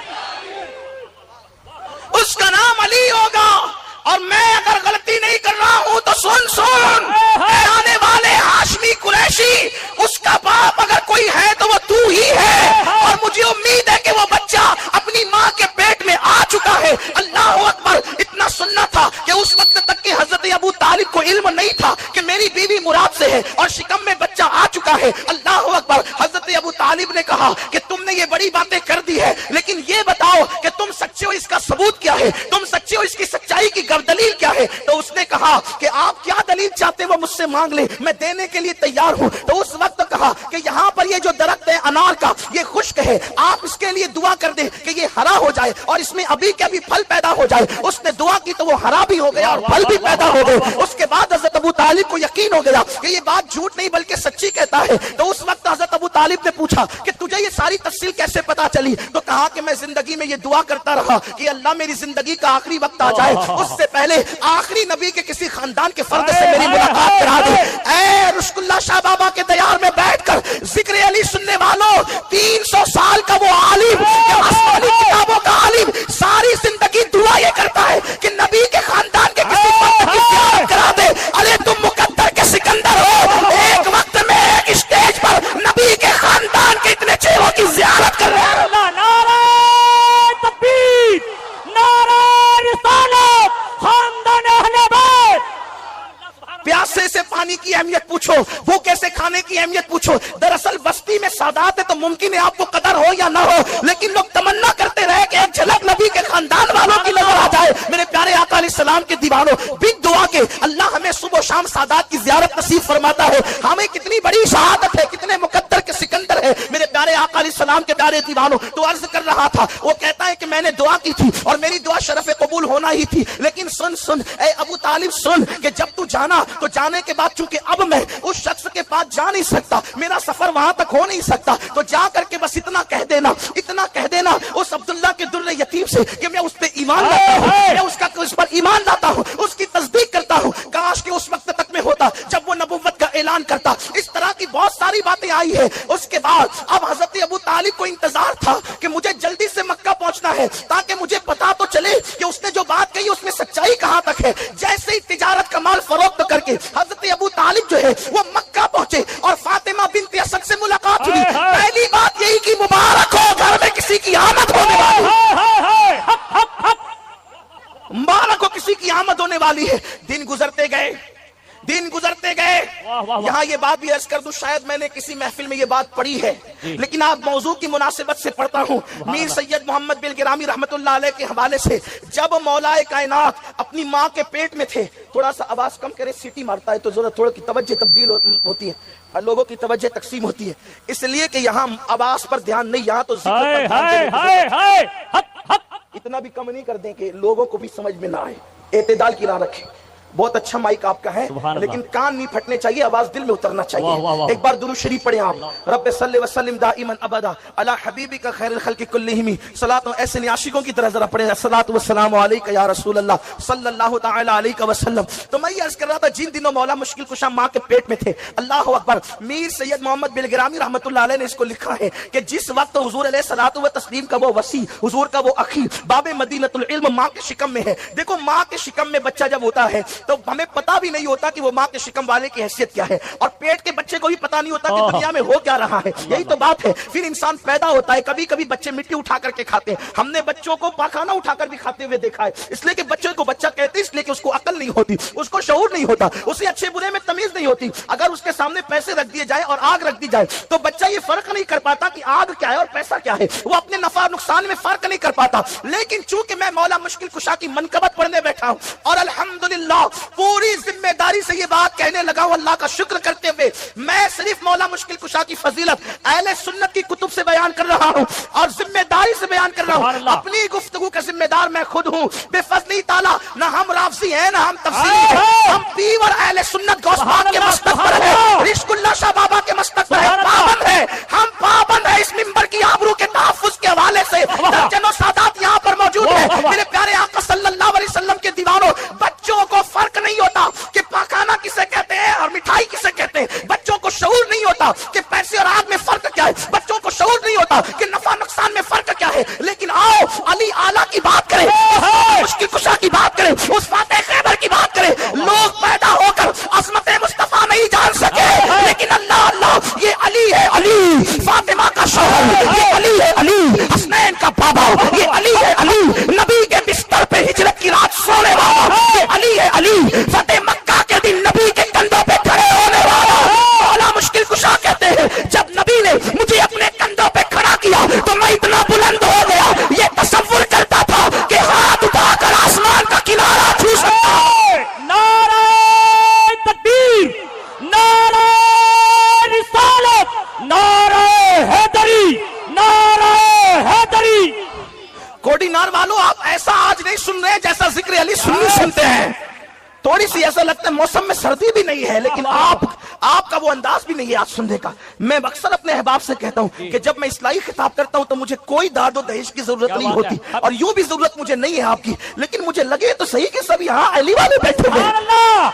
اس کا نام علی ہوگا۔ اور میں اگر غلطی نہیں کر رہا ہوں تو سن آنے والے ہاشمی قریشی، اس کا باپ اگر کوئی ہے تو وہ تو ہی ہے، اور مجھے امید ہے کہ وہ بچہ اپنی ماں کے پیٹ میں آ چکا ہے۔ اللہ اکبر۔ اتنا سننا تھا کہ اس وقت تک کہ حضرت ابو طالب کو علم نہیں تھا کہ میری بیوی مراد سے ہے اور شکم میں بچہ آ چکا ہے۔ اللہ اکبر۔ حضرت ابو طالب نے کہا کہ تم نے یہ بڑی باتیں کر دی ہے، لیکن یہ بتاؤ کہ تم سچے ہو، اس کا ثبوت کیا ہے؟ تم سچے ہو، اس کی سچائی کی دلیل کیا ہے؟ تو اس نے کہا کہ آپ کیا دلیل چاہتے وہ مجھ سے مانگ لیں، میں دینے کے لیے تیار ہوں۔ تو اس وقت کہا کہ یہاں پر یہ جو درخت ہے انار کا، یہ خشک ہے، آپ اس کے لیے دعا کر دیں کہ یہ ہرا ہو جائے اور اس میں ابھی کے ابھی پھل پیدا ہو جائے۔ اس نے دعا کی تو وہ ہرا بھی ہو گیا اور پھل بھی پیدا ہو گئے۔ اس کے بعد حضرت ابو طالب کو یقین ہو گیا کہ یہ بات جھوٹ نہیں بلکہ سچی کہتا ہے۔ تو اس وقت حضرت ابو طالب نے پوچھا کہ تجھے یہ ساری تفصیل کیسے پتا چلی؟ تو کہا کہ میں زندگی میں یہ دعا کرتا رہا کہ اللہ میری زندگی کا آخری وقت آ جائے، اس سے پہلے آخری نبی کے کسی خاندان کے فرد سے میری ملاقات کرا دے۔ اے رشک اللہ شاہ بابا کے دیار میں بیٹھ کر ذکر علی سننے والوں، 300 سال کا وہ عالم، آسمانی کتابوں کا عالم، ساری زندگی دعا یہ کرتا ہے کہ نبی کے خاندان کے کسی فرد کی زیارت کرا دے۔ ارے تم مقدر کے سکندر ہو، ایک وقت میں ایک اسٹیج پر نبی کے خاندان کے اتنے چہروں کی زیارت کر رہے ہیں۔ نعرہ تکبیر، نعرہ رسالت، خاندان اہل بیت۔ پیاسے سے پانی کی اہمیت پوچھو، وہ کیسے کھانے کی اہمیت پوچھو۔ دراصل بستی میں سادات ہے تو ممکن ہے آپ کو قدر ہو یا نہ ہو، لیکن لوگ تمنا کرتے رہے کہ ایک جھلک نبی کے خاندان والوں کی نظر آ جائے۔ میرے پیارے آقا علیہ السلام کے دیوانوں، بن دعا کے اللہ ہمیں صبح و شام سادات کی زیارت نصیب فرماتا ہے۔ ہمیں کتنی بڑی شہادت ہے، کتنے مقدر کے سکندر ہے میرے پیارے آقا علیہ السلام کے پیارے دیوانوں۔ تو عرض کر رہا تھا، وہ کہتا ہے کہ میں نے دعا کی تھی اور میری دعا شرف قبول ہونا ہی تھی، لیکن سن اے ابو طالب سن کہ جب تو جانا تو جانے کے بعد چونکہ اب میں اس شخص کے پاس جا نہیں سکتا، میرا سفر وہاں تک ہو نہیں سکتا، تو جا کر کے بس اتنا کہہ دینا اس عبداللہ کے در یتیم سے کہ میں اس پہ ایمان لاتا ہوں، میں اس پر ایمان لاتا ہوں، اس کی تصدیق کرتا ہوں۔ کاش کہ اس وقت تک میں ہوتا جب وہ نبوت کا اعلان کرتا۔ اس طرح کی بہت ساری باتیں آئی ہے۔ اس کے بعد اب حضرت ابو طالب کو انتظار تھا کہ مجھے جلدی سے مکہ پہنچنا ہے تاکہ مجھے پتا تو چلے کہ اس نے جو بات کہی اس میں سچائی کہاں تک ہے۔ جیسے ہی تجارت کا مال فروخت کر کے حضرت ابو طالب جو ہے وہ مکہ پہنچے اور فاطمہ بنت اسد سے ملاقات ہوئی۔ پہلی بات یہی کہ مبارک ہو، گھر میں کسی کی آمد ہونے والی ہے، مبارک ہو کسی کی آمد ہونے والی ہے۔ دن گزرتے گئے۔ یہاں یہ بات بھی عرض کر دوں، شاید میں نے کسی محفل میں یہ بات پڑھی ہے، لیکن آپ موضوع کی مناسبت سے پڑھتا ہوں۔ میر سید محمد بن گرامی رحمت اللہ علیہ کے حوالے سے، جب مولا کائنات اپنی ماں کے پیٹ میں تھے، تھوڑا سا آواز کم کرے، سیٹی مارتا ہے تو ذرا تھوڑا کی توجہ تبدیل ہوتی ہے، لوگوں کی توجہ تقسیم ہوتی ہے، اس لیے کہ یہاں آواز پر دھیان نہیں، یہاں تو ذکر پر دھیان۔ اتنا بھی کم نہیں کر دیں کہ لوگوں کو بھی سمجھ میں نہ آئے، اعتدال کی راہ رکھیں۔ بہت اچھا مائک آپ کا ہے لیکن کان نہیں پھٹنے چاہیے، آواز دل میں اترنا چاہیے۔ ایک بار درود شریف پڑھیں آپ، رب صلی وسلم دائما ابدا علی حبیبک خیر الخلق کلہم، صلاۃ ایسے عاشقوں کی طرح ذرا پڑھیں، الصلاۃ والسلام علیک یا رسول اللہ صلی اللہ تعالی علیہ وسلم۔ تو میں یہ عرض کر رہا تھا، جن دنوں مولا مشکل کشا ماں کے پیٹ میں تھے، اللہ اکبر، میر سید محمد بن گرامی رحمت اللہ علیہ نے اس کو لکھا ہے کہ جس وقت حضور علیہ الصلوۃ والتسلیم کا وہ وصی، حضور کا وہ اخی باب مدینۃ العلم ماں کے شکم میں ہے۔ دیکھو ماں کے شکم میں بچہ جب ہوتا ہے تو ہمیں پتہ بھی نہیں ہوتا کہ وہ ماں کے شکم والے کی حیثیت کیا ہے، اور پیٹ کے بچے کو بھی پتہ نہیں ہوتا کہ دنیا میں ہو کیا رہا ہے۔ یہی تو بات ہے، پھر انسان پیدا ہوتا ہے، کبھی کبھی بچے مٹی اٹھا کر کے کھاتے ہیں، ہم نے بچوں کو پاخانہ اٹھا کر بھی کھاتے ہوئے دیکھا ہے، اس لیے کہ بچے کو بچہ کہتے ہیں، اس لیے کہ اس کو عقل نہیں ہوتی، اس کو شعور نہیں ہوتا، اسے اچھے برے میں تمیز نہیں ہوتی۔ اگر اس کے سامنے پیسے رکھ دیے جائے اور آگ رکھ دی جائے تو بچہ یہ فرق نہیں کر پاتا کہ آگ کیا ہے اور پیسہ کیا ہے، وہ اپنے نفع نقصان میں فرق نہیں کر پاتا۔ لیکن چونکہ میں مولا مشکل کشا کی منقبت پڑھنے بیٹھا ہوں اور الحمدللہ پوری ذمہ داری سے یہ بات کہنے لگا ہوں اللہ کا شکر کرتے ہوئے. میں صرف مولا مشکل کشا کی فضیلت اہل سنت کی کتب سے بیان کر رہا ہوں اور ذمہ داری سے بیان کر رہا ہوں. اپنی گفتگو کا ذمہ دار میں خود ہوں. بے فضلی تعالیٰ نہ ہم رافضی ہیں نہ ہم تفسیری ہیں, ہم پیور اہل سنت غوث پاک کے مسلک پر ہیں, رشک اللہ شاہ بابا کے مسلک پر ہیں, پابند ہیں. ہم پابند ہیں اس منبر کی آبرو کے تحفظ کے حوالے سے. درجنوں سادات یہاں پر موجود ہیں. میرے پیارے آقا صلی اللہ علیہ وسلم کے دیوانوں, بچوں کو فرق نہیں ہوتا کہ پاخانہ کسے کہتے ہیں اور مٹھائی کسے کہتے ہیں. بچوں کو شعور نہیں ہوتا کہ پیسے اور آگ میں فرق کیا ہے. بچوں کو شعور نہیں ہوتا کہ نفع نقصان میں فرق کیا ہے. لیکن آؤ علی اعلیٰ کی بات کریں, مشکل کشا کی بات کریں, اس فاتح خیبر کی بات کریں. لوگ پیدا ہو کر عظمت مصطفیٰ نہیں جان سکے, لیکن اللہ اللہ یہ علی ہے, علی فاطمہ کا شوہر, یہ علی ہے, علی حسنین کا بابا, یہ علی ہے, علی نبی کے بستر پہ ہجرت کی رات سونے والا, یہ علی ہے, علی فتح مکہ کے دن نبی کے کندھوں پہ کھڑے ہونے والا. مولا مشکل کشا کہتے ہیں جب نبی نے مجھے اپنے کندھوں پہ کھڑا کیا تو میں اتنا بلند ہو گیا, یہ تصور کرتا تھا کہ ہاتھ اٹھا کر آسمان کا کنارہ چھو سکتا. نعرہ تکبیر, نعرہ رسالت, نعرہ حیدری, نعرہ حیدری. کوڈینار والوں آپ ایسا آج نہیں سن رہے جیسا ذکر علی سنی سنتے ہیں. تھوڑی سی ایسا لگتا ہے موسم میں سردی بھی نہیں ہے, لیکن آپ کا وہ انداز بھی نہیں ہے آج سننے کا. میں اکثر اپنے احباب سے کہتا ہوں کہ جب میں اصلاحی خطاب کرتا ہوں تو مجھے کوئی داد و دہیش کی ضرورت نہیں ہوتی, اور یوں بھی ضرورت مجھے نہیں ہے آپ کی, لیکن مجھے لگے تو صحیح کہ سب یہاں علی والے بیٹھے ہوئے,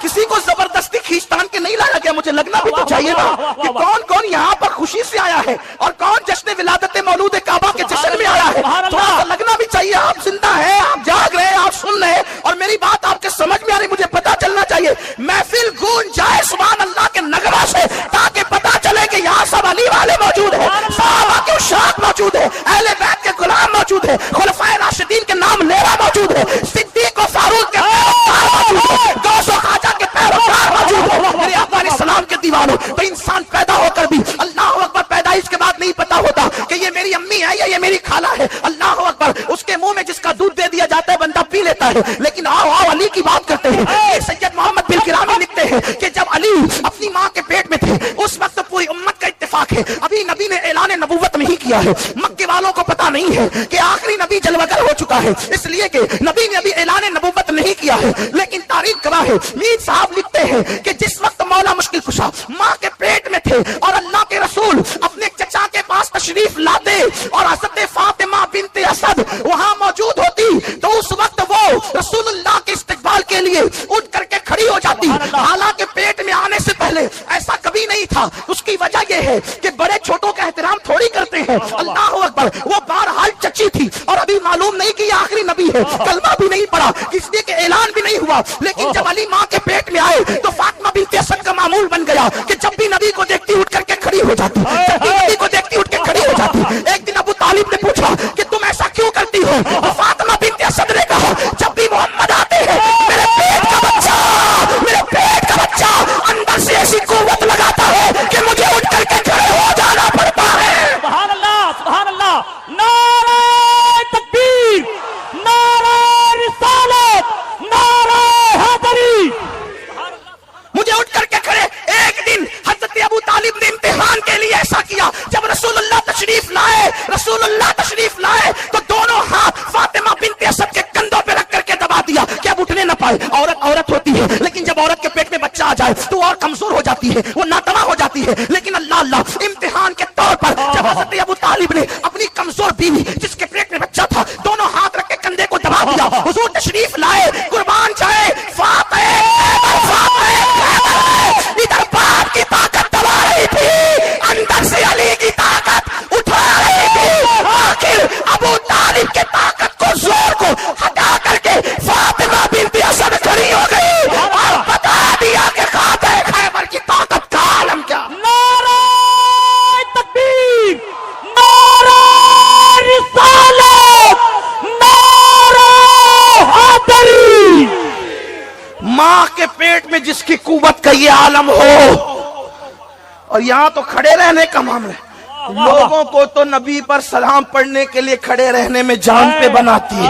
کسی کو زبردستی کھینچتان کے نہیں لایا گیا. مجھے لگنا بھی تو چاہیے نا کہ کون کون یہاں پر خوشی سے آیا ہے اور کون جشن ولادت مولود کعبہ کے جشن میں آیا ہے. تھوڑا سا لگنا بھی چاہیے آپ زندہ ہیں, آپ جاگ رہے ہیں, آپ سن رہے ہیں, اور میری بات آپ کے سمجھ میں آ رہی. مجھے پتا چلنا چاہیے, محفل گونج جائے سبحان اللہ کے نغمہ سے, تاکہ پتا چلے کہ یہاں سب علی والے موجود ہیں, صحابہ کے اشاق موجود ہیں, اہل بیت کے غلام موجود ہیں, خلفائے راشدین کے نام لیوا موجود ہے, صدیق و فاروق کے پیروکار موجود ہیں, غوث و خواجہ کے پیروکار موجود ہیں. میرے آقا علیہ السلام کے دیوانوں, تو انسان پیدا ہو کر بھی اللہ اکبر پیدائش کے بعد نہیں پتا ہوتا کہ یہ میری امی ہے یا یہ میری خالہ ہے. اللہ اکبر, اس کے منہ میں جس کا دودھ دے دیا جاتا ہے بندہ پی لیتا ہے. لیکن آؤ علی کی بات کرتے ہیں. سید محمد بن کرامی لکھتے ہیں کہ جب علی اپنی ماں کے پیٹ میں تھے اس وقت پوری امت کا اتفاق ہے, ابھی نبی نے اعلان نبوت نہیں کیا ہے. مکے والوں کو پتا نہیں ہے کہ آخری نبی جلوگر ہو چکا ہے, اس لیے کہ نبی نے ابھی اعلان نبوت نہیں کیا ہے. لیکن تاریخ گواہ ہے, میر صاحب لکھتے ہیں کہ جس وقت مولا مشکل کشا ماں کے پیٹ میں تھے اور اللہ کے رسول اپنے چچا کے پاس تشریف لاتے اور حضرت فاطمہ بنت اسد وہاں موجود ہوتی, تو اس وقت وہ رسول اللہ کے استقبال کے لیے اٹھ کر کے کھڑی ہو جاتی. حالانکہ پیٹ میں آنے سے پہلے ایسا کبھی نہیں تھا. اس کی وجہ یہ ہے کہ بڑے چھوٹوں کا احترام تھوڑی کرتے ہیں. اللہ اکبر, وہ بہرحال چچی تھی اور ابھی معلوم نہیں کہ یہ آخری نبی ہے, کلمہ بھی نہیں پڑا, اس لیے کہ اعلان بھی نہیں ہوا. لیکن جب علی ماں کے پیٹ میں آئے تو فاطمہ بنت اسد کا معمول بن گیا کہ جب بھی نبی کو دیکھتی اٹھ کر کے کھڑی ہو جاتی, جب بھی نبی کو دیکھتی اٹھ کے کھڑی ہو جاتی. ایک دن ابو طالب نے پوچھا کہ تم ایسا کیوں کرتی ہو, اور فاطمہ بنت اسد نے کہا جب بھی محمد آتے ہیں میرے پیٹ کا بچہ, میرے پیٹ کا بچہ اندر سے ایسی قوت لگاتا ہے کہ مجھے اٹھ کر کے کھڑے ہو جانا پڑتا ہے. سبحان اللہ, سبحان اللہ. نعرہ تکبیر, نعرہ رسالت, نعرہ حیدری. مجھے اٹھ کر کے کھڑے. ایک دن حضرت ابو طالب نے امتحان کے لیے ایسا کیا, جب رسول اللہ تشریف لائے تو دونوں ہاتھ فاطمہ بنت اسد کے کندھوں پہ رکھ کر کے دبا دیا کہ اب اٹھنے نہ پائے. عورت ہوتی ہے, لیکن جب عورت کے پیٹ میں بچہ آ جائے تو اور کمزور ہو جاتی ہے, وہ ناتواں ہو جاتی ہے. لیکن اللہ امتحان کے طور پر جب حضرت ابو طالب نے اپنی کمزور بیوی جس کے پیٹ میں بچہ تھا دونوں ہاتھ رکھ کے کندھے کو دبا دیا, حضور تشریف لائے, قربان جائے ادھر باپ کی طاقت دبا رہی تھی, اندر سے علی کی طاقت اٹھا رہی تھی. آخر ابو طالب کے طاقت کو, زور کو ہٹا کر کے فاطمہ بنت اسد کھڑی ہو گئی اور بتا دیا کہ خاتون خیبر کی طاقت کا عالم کیا. نعرہ تکبیر, نعرہ رسالت, نعرہ حیدری. ماں کے پیٹ میں جس کی قوت کا یہ عالم ہو, اور یہاں تو کھڑے رہنے کا معاملہ ہے. لوگوں کو تو نبی پر سلام پڑھنے کے لیے کھڑے رہنے میں جان پہ بناتی ہے.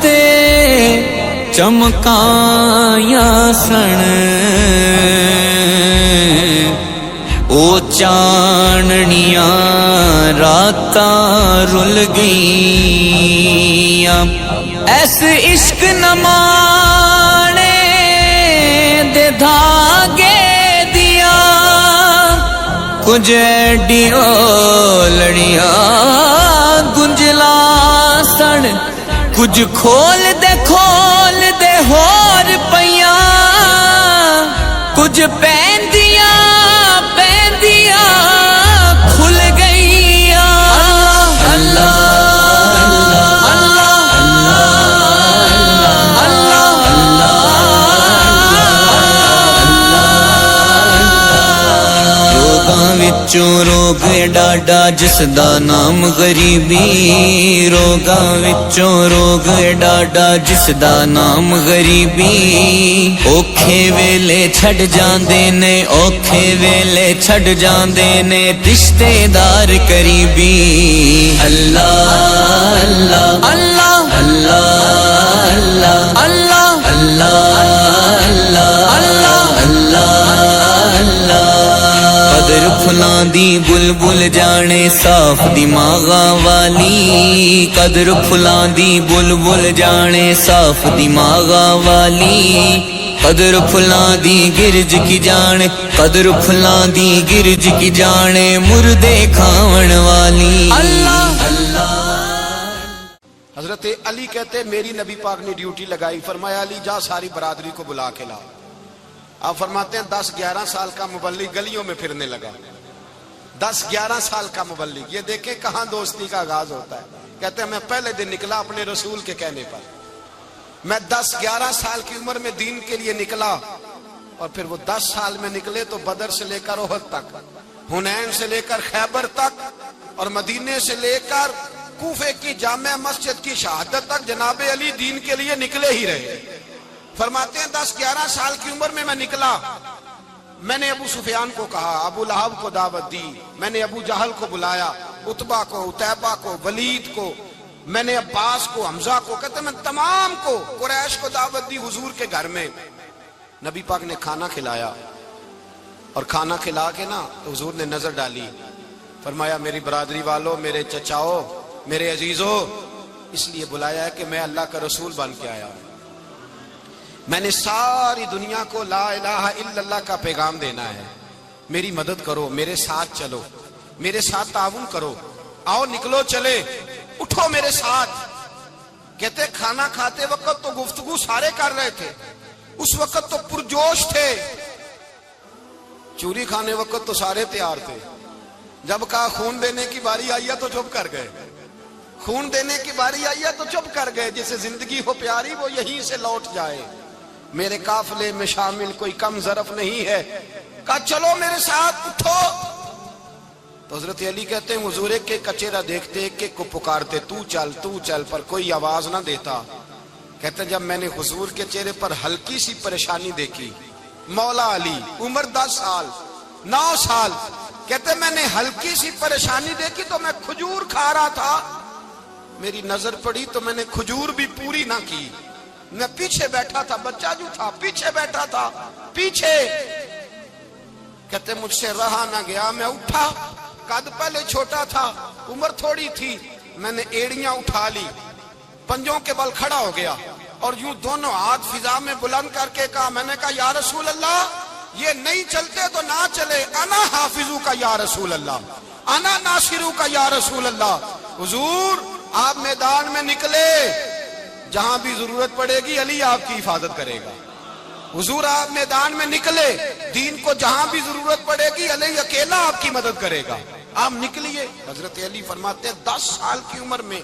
تے چمکایا سن او چاننیاں راتاں رل گئیاں ایس عشق نمانے دے دھاگے دیا کچھ ایڈیوں لڑیاں گنجلا سن کچھ کھول دے ہور پیاں کچھ پہندیاں کھل گئیاں اللہ وچوں روگ ڈاڈا جس دا نام غریبی روگاں وچوں روگ ڈاڈا جس دا نام غریبی اوکھے ویلے چھڈ جاندے نے اوکھے ویلے چھڈ جاندے نے رشتے دار قریبی اللہ اللہ اللہ اللہ اللہ اللہ اللہ اللہ اللہ قدر پھلاں دی بلبل جانے صاف دماغاں والی قدر پھلاں دی بلبل جانے صاف دماغاں والی قدر پھلاں دی گرج کی جانے قدر پھلاں دی گرج کی جانے مردے کھاون والی اللہ اللہ حضرت علی کہتے میری نبی پاک نے ڈیوٹی لگائی فرمایا علی جا ساری برادری کو بلا کے لا آپ فرماتے ہیں 10-11 سال کا مبلغ گلیوں میں پھرنے لگا 10-11 سال کا مبلغ یہ دیکھیں کہاں دوستی کا آغاز ہوتا ہے کہتے ہیں میں پہلے دن نکلا اپنے رسول کے کہنے پر میں 10-11 سال کی عمر میں دین کے لیے نکلا اور پھر وہ 10 سال میں نکلے تو بدر سے لے کر احد تک حنین سے لے کر خیبر تک اور مدینے سے لے کر کوفے کی جامع مسجد کی شہادت تک جناب علی دین کے لیے نکلے ہی رہے فرماتے ہیں 10-11 سال کی عمر میں نکلا میں نے ابو سفیان کو کہا ابو لہب کو دعوت دی میں نے ابو جہل کو بلایا عتبہ کو عتیبہ کو ولید کو میں نے عباس کو حمزہ کو کہتے میں تمام کو قریش کو دعوت دی حضور کے گھر میں نبی پاک نے کھانا کھلایا اور کھانا کھلا کے نا حضور نے نظر ڈالی فرمایا میری برادری والوں میرے چچاؤ میرے عزیزوں اس لیے بلایا ہے کہ میں اللہ کا رسول بن کے آیا ہوں میں نے ساری دنیا کو لا الہ الا اللہ کا پیغام دینا ہے میری مدد کرو میرے ساتھ چلو میرے ساتھ تعاون کرو آؤ نکلو چلے اٹھو میرے ساتھ کہتے کھانا کھاتے وقت تو گفتگو سارے کر رہے تھے اس وقت تو پرجوش تھے چوری کھانے وقت تو سارے تیار تھے جب کہا خون دینے کی باری آئی ہے تو چپ کر گئے خون دینے کی باری آئی ہے تو چپ کر گئے جسے زندگی ہو پیاری وہ یہیں سے لوٹ جائے میرے قافلے میں شامل کوئی کم ظرف نہیں ہے کہا چلو میرے ساتھ اٹھو تو حضرت علی کہتے ہیں حضور ایک ایک کا چہرہ دیکھتے ایک ایک کو پکارتے تو چل پر کوئی آواز نہ دیتا کہتے جب میں نے حضور کے چہرے پر ہلکی سی پریشانی دیکھی مولا علی عمر 10 سال 9 سال کہتے میں نے ہلکی سی پریشانی دیکھی تو میں کھجور کھا رہا تھا میری نظر پڑی تو میں نے کھجور بھی پوری نہ کی میں پیچھے بیٹھا تھا بچہ جو تھا پیچھے بیٹھا تھا پیچھے کہتے مجھ سے رہا نہ گیا میں اٹھا قد پہلے چھوٹا تھا عمر تھوڑی تھی میں نے ایڑیاں اٹھا لی پنجوں کے بل کھڑا ہو گیا اور یوں دونوں ہاتھ فضا میں بلند کر کے کہا میں نے کہا یا رسول اللہ یہ نہیں چلتے تو نہ چلے انا حافظو کا یا رسول اللہ انا ناصرو کا یا رسول اللہ حضور آپ میدان میں نکلے جہاں بھی ضرورت پڑے گی علی آپ کی حفاظت کرے گا حضور آپ میدان میں نکلے دین کو جہاں بھی ضرورت پڑے گی علی اکیلا آپ کی مدد کرے گا آپ نکلیے حضرت علی فرماتے ہیں 10 سال کی عمر میں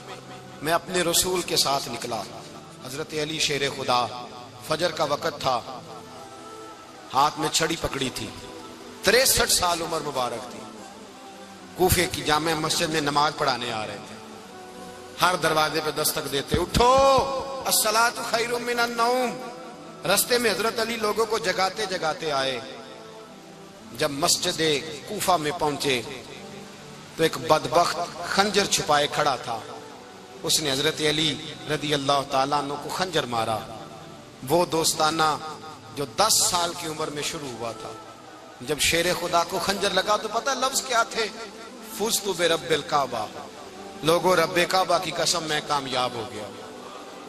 اپنے رسول کے ساتھ نکلا حضرت علی شیر خدا فجر کا وقت تھا ہاتھ میں چھڑی پکڑی تھی 63 سال عمر مبارک تھی کوفے کی جامع مسجد میں نماز پڑھانے آ رہے تھے ہر دروازے پہ دستک دیتے اٹھو الصلاۃ خیر من النوم رستے میں حضرت علی لوگوں کو جگاتے جگاتے آئے جب مسجد کوفہ میں پہنچے تو ایک بدبخت خنجر چھپائے کھڑا تھا اس نے حضرت علی رضی اللہ تعالیٰ عنہ کو خنجر مارا. وہ دوستانہ جو 10 سال کی عمر میں شروع ہوا تھا، جب شیر خدا کو خنجر لگا تو پتہ لفظ کیا تھے؟ فزت برب الکعبہ، لوگوں رب کعبہ کی قسم میں کامیاب ہو گیا،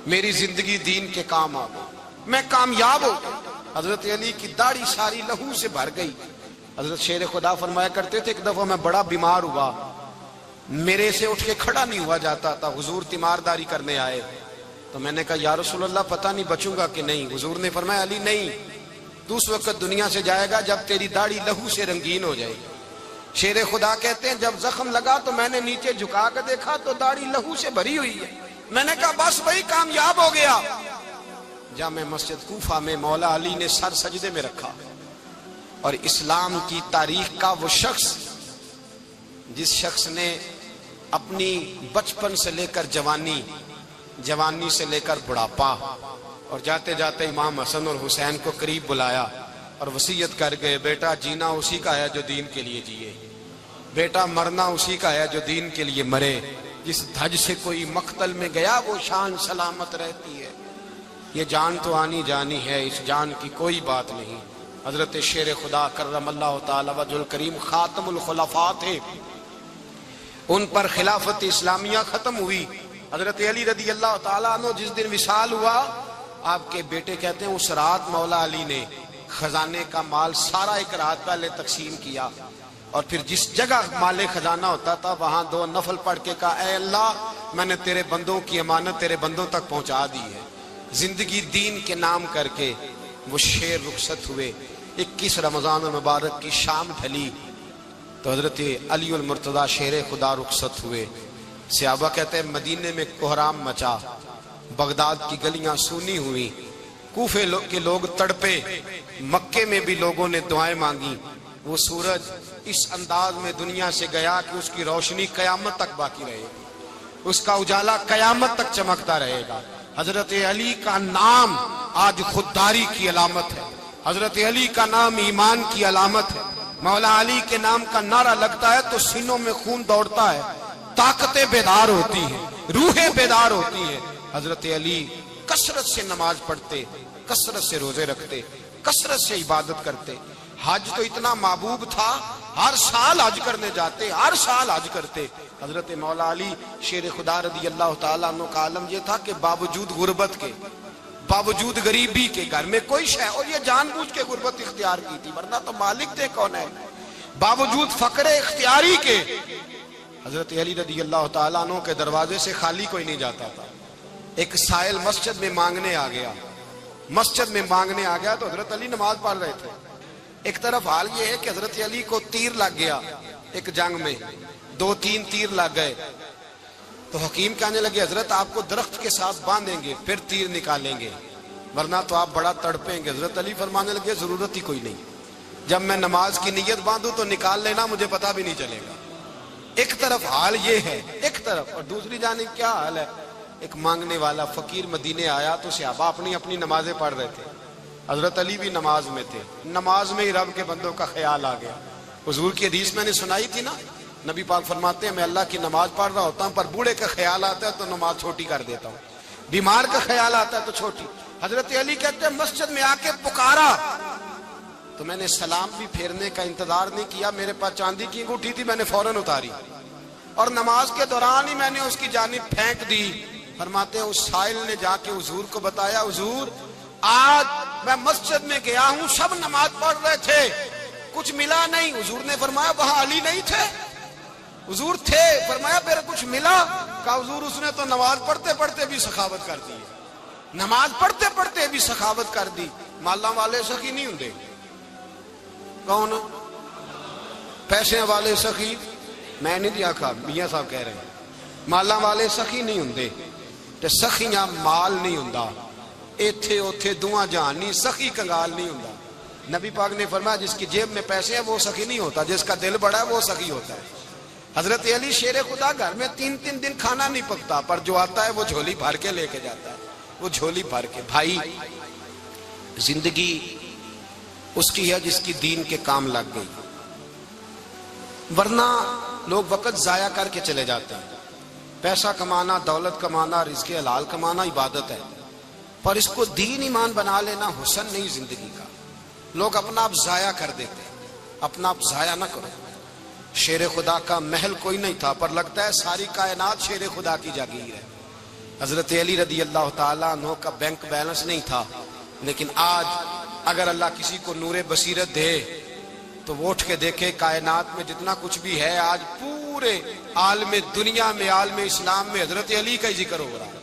میری زندگی دین کے کام آ گئی، میں کامیاب ہو گیا. حضرت علی کی داڑھی ساری لہو سے بھر گئی. حضرت شیر خدا فرمایا کرتے تھے ایک دفعہ میں بڑا بیمار ہوا، میرے سے اٹھ کے کھڑا نہیں ہوا جاتا تھا. حضور تیمارداری کرنے آئے تو میں نے کہا یا رسول اللہ پتہ نہیں بچوں گا کہ نہیں. حضور نے فرمایا علی نہیں، تو اس وقت دنیا سے جائے گا جب تیری داڑھی لہو سے رنگین ہو جائے گی. شیر خدا کہتے ہیں جب زخم لگا تو میں نے نیچے جھکا کر دیکھا تو داڑھی لہو سے بھری ہوئی ہے. میں نے کہا بس بھائی کامیاب ہو گیا. جامع مسجد کوفہ میں مولا علی نے سر سجدے میں رکھا، اور اسلام کی تاریخ کا وہ شخص جس شخص نے اپنی بچپن سے لے کر جوانی، جوانی سے لے کر بڑھاپا، اور جاتے جاتے امام حسن اور حسین کو قریب بلایا اور وصیت کر گئے بیٹا جینا اسی کا ہے جو دین کے لیے جیے، بیٹا مرنا اسی کا ہے جو دین کے لیے مرے. جس دھج سے کوئی مقتل میں گیا وہ شان سلامت رہتی ہے. یہ جان تو آنی جانی ہے، اس جان کی کوئی بات نہیں. حضرت شیر خدا کرم اللہ تعالی وجہ الکریم خاتم الخلفاء تھے، ان پر خلافت اسلامیہ ختم ہوئی. حضرت علی رضی اللہ تعالیٰ عنہ جس دن وصال ہوا، آپ کے بیٹے کہتے ہیں اس رات مولا علی نے خزانے کا مال سارا ایک رات پہلے تقسیم کیا، اور پھر جس جگہ مال خزانہ ہوتا تھا وہاں 2 نفل پڑھ کے کہا اے اللہ میں نے تیرے بندوں کی امانت تیرے بندوں تک پہنچا دی ہے. زندگی دین کے نام کر کے وہ شیر رخصت ہوئے. 21 رمضان المبارک کی شام ڈھلی تو حضرت علی المرتضیٰ شیر خدا رخصت ہوئے. صحابہ کہتے ہیں مدینے میں کوہرام مچا، بغداد کی گلیاں سونی ہوئی، کوفے کے لوگ تڑپے، مکے میں بھی لوگوں نے دعائیں مانگی. وہ سورج اس انداز میں دنیا سے گیا کہ اس کی روشنی قیامت تک باقی رہے گی، اس کا اجالا قیامت تک چمکتا رہے گا. حضرت علی کا نام آج خودداری کی علامت ہے، حضرت علی کا نام ایمان کی علامت ہے. مولا علی کے نام کا نعرہ لگتا ہے تو سینوں میں خون دوڑتا ہے، طاقتیں بیدار ہوتی ہیں، روحیں بیدار ہوتی ہیں. حضرت علی کثرت سے نماز پڑھتے، کثرت سے روزے رکھتے، کثرت سے عبادت کرتے. حج تو اتنا محبوب تھا، ہر سال حج کرنے جاتے، ہر سال حج کرتے. حضرت مولا علی شیر خدا رضی اللہ تعالیٰ عنہ کا عالم یہ تھا کہ باوجود غربت کے، باوجود غریبی کے، گھر میں کوئی شے، اور یہ جان بوجھ کے غربت اختیار کی تھی ورنہ تو مالک تھے کون ہے، باوجود فقر اختیاری کے حضرت علی رضی اللہ تعالیٰ عنہ کے دروازے سے خالی کوئی نہیں جاتا تھا. ایک سائل مسجد میں مانگنے آ گیا، مسجد میں مانگنے آ گیا تو حضرت علی نماز پڑھ رہے تھے. ایک طرف حال یہ ہے کہ حضرت علی کو تیر لگ گیا ایک جنگ میں، 2-3 تیر لگ گئے تو حکیم کہنے لگے حضرت آپ کو درخت کے ساتھ باندھیں گے پھر تیر نکالیں گے ورنہ تو آپ بڑا تڑپیں گے. حضرت علی فرمانے لگے ضرورت ہی کوئی نہیں، جب میں نماز کی نیت باندھوں تو نکال لینا، مجھے پتہ بھی نہیں چلے گا. ایک طرف حال یہ ہے، ایک طرف، اور دوسری جانب کیا حال ہے؟ ایک مانگنے والا فقیر مدینے آیا تو صحابہ اپنی اپنی نمازیں پڑھ رہے تھے، حضرت علی بھی نماز میں تھے. نماز میں ہی رب کے بندوں کا خیال آ گیا. حضور کی حدیث میں نے سنائی تھی نا، نبی پاک فرماتے ہیں میں اللہ کی نماز پڑھ رہا ہوتا ہوں پر بوڑھے کا خیال آتا ہے تو نماز چھوٹی کر دیتا ہوں، بیمار کا خیال آتا ہے تو چھوٹی. حضرت علی کہتے ہیں مسجد میں آ کے پکارا تو میں نے سلام بھی پھیرنے کا انتظار نہیں کیا، میرے پاس چاندی کی انگوٹھی تھی، میں نے فوراً اتاری اور نماز کے دوران ہی میں نے اس کی جانب پھینک دی. فرماتے ہیں اس سائل نے جا کے حضور کو بتایا حضور آج میں مسجد میں گیا ہوں، سب نماز پڑھ رہے تھے، کچھ ملا نہیں. حضور نے فرمایا وہاں علی نہیں تھے؟ حضور تھے. فرمایا پھر کچھ ملا؟ کہا حضور اس نے تو نماز پڑھتے پڑھتے بھی سخاوت کر دی، نماز پڑھتے پڑھتے بھی سخاوت کر دی. مالاں والے سخی نہیں ہوندے، کون پیسے والے سخی؟ میں نہیں دیا کہا، میاں صاحب کہہ رہے ہیں مالاں والے سخی نہیں ہوندے تے سخیاں مال نہیں ہوندا، ایتھے اوتھے دعا جہان نہیں، سخی کنگال نہیں ہوندا. نبی پاک نے فرمایا جس کی جیب میں پیسے ہیں وہ سخی نہیں ہوتا، جس کا دل بڑا ہے وہ سخی ہوتا ہے. حضرت علی شیر خدا گھر میں 3 دن کھانا نہیں پکتا پر جو آتا ہے وہ جھولی بھر کے لے کے جاتا ہے، وہ جھولی بھر کے. بھائی زندگی اس کی ہے جس کی دین کے کام لگ گئی، ورنہ لوگ وقت ضائع کر کے چلے جاتے ہیں. پیسہ کمانا، دولت کمانا، رزق حلال کمانا عبادت ہے، پر اس کو دین ایمان بنا لینا حسن نہیں زندگی کا۔ لوگ اپنا آپ ضائع کر دیتے ہیں، اپنا آپ ضائع نہ کرو۔ شیر خدا کا محل کوئی نہیں تھا، پر لگتا ہے ساری کائنات شیر خدا کی جاگیر ہے۔ حضرت علی رضی اللہ تعالیٰ عنہ کا بینک بیلنس نہیں تھا، لیکن آج اگر اللہ کسی کو نور بصیرت دے تو وہ اٹھ کے دیکھے کائنات میں جتنا کچھ بھی ہے، آج پورے عالم دنیا میں، عالم اسلام میں حضرت علی کا ہی ذکر ہو رہا ہے۔